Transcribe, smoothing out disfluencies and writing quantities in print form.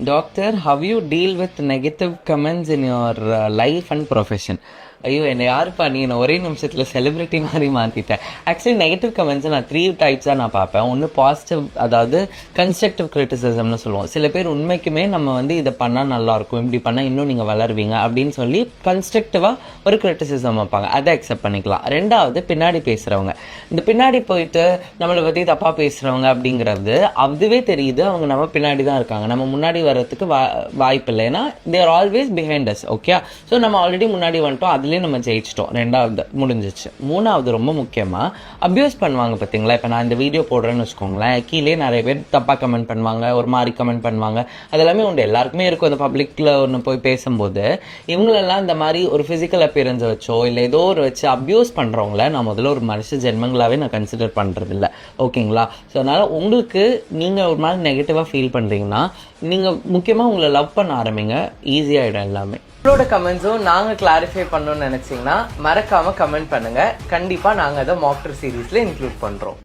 Doctor, how you deal with negative comments in your life and profession? ஐயோ என்னை யாருப்பா நீ என்ன ஒரே நிமிஷத்தில் செலிப்ரிட்டி மாதிரி மாற்றிட்டேன். ஆக்சுவலி நெகட்டிவ் கமெண்ட்ஸை நான் 3 டைப்ஸாக நான் பார்ப்பேன். ஒன்று பாசிட்டிவ், அதாவது கன்ஸ்ட்ரக்டிவ் கிரிட்டிசிசம்னு சொல்லுவோம். சில பேர் உண்மைக்குமே நம்ம இதை பண்ணால் நல்லாயிருக்கும், இப்படி பண்ணால் இன்னும் நீங்கள் வளருவீங்க அப்படின்னு சொல்லி கன்ஸ்ட்ரக்டிவாக ஒரு கிரிட்டிசிசம் வைப்பாங்க. அதை அக்செப்ட் பண்ணிக்கலாம். ரெண்டாவது பின்னாடி பேசுகிறவங்க. இந்த பின்னாடி போயிட்டு நம்மளை பற்றி தப்பாக பேசுகிறவங்க அப்படிங்கிறது அதுவே தெரியுது அவங்க நம்ம பின்னாடி தான் இருக்காங்க, நம்ம முன்னாடி வர்றதுக்கு வாய்ப்பு இல்லை. ஏன்னா they're always behind us. Okay, so நம்ம ஆல்ரெடி முன்னாடி வந்துட்டோம், அதுலேயே நம்ம ஜெயிச்சிட்டோம். ரெண்டாவது முடிஞ்சிச்சு. மூணாவது ரொம்ப முக்கியமாக அப்யூஸ் பண்ணுவாங்க பார்த்தீங்களா. இப்போ நான் இந்த வீடியோ போடுறேன்னு வச்சுக்கோங்களேன், கீழே நிறைய பேர் தப்பாக கமெண்ட் பண்ணுவாங்க, ஒரு மாதிரி கமெண்ட் பண்ணுவாங்க. அதெல்லாமே உண்டு, எல்லாருக்குமே இருக்கும். அந்த பப்ளிக்கில் ஒன்று போய் பேசும்போது இவங்களெல்லாம் இந்த மாதிரி ஒரு ஃபிசிக்கல் அப்பியரன்ஸை வச்சோ இல்லை ஏதோ ஒரு வச்சு அப்யூஸ் பண்ணுறவங்கள நான் முதல்ல ஒரு மனுஷ ஜென்மங்களாகவே நான் கன்சிடர் பண்ணுறதில்ல. ஓகேங்களா? ஸோ அதனால் உங்களுக்கு நீங்கள் ஒரு மாதிரி நெகட்டிவாக ஃபீல் பண்ணுறீங்கன்னா நீங்கள் முக்கியமாக உங்களை லவ் பண்ண ஆரம்பிங்க, ஈஸியாகிடும் எல்லாமே. உங்களோட கமெண்ட்ஸும் நாங்கள் கிளாரிஃபை பண்ணணும்னு நினச்சிங்கன்னா மறக்காமல் கமெண்ட் பண்ணுங்கள். கண்டிப்பாக நாங்கள் அதை மாக்டர் சீரீஸில் இன்க்ளூட் பண்ணுறோம்.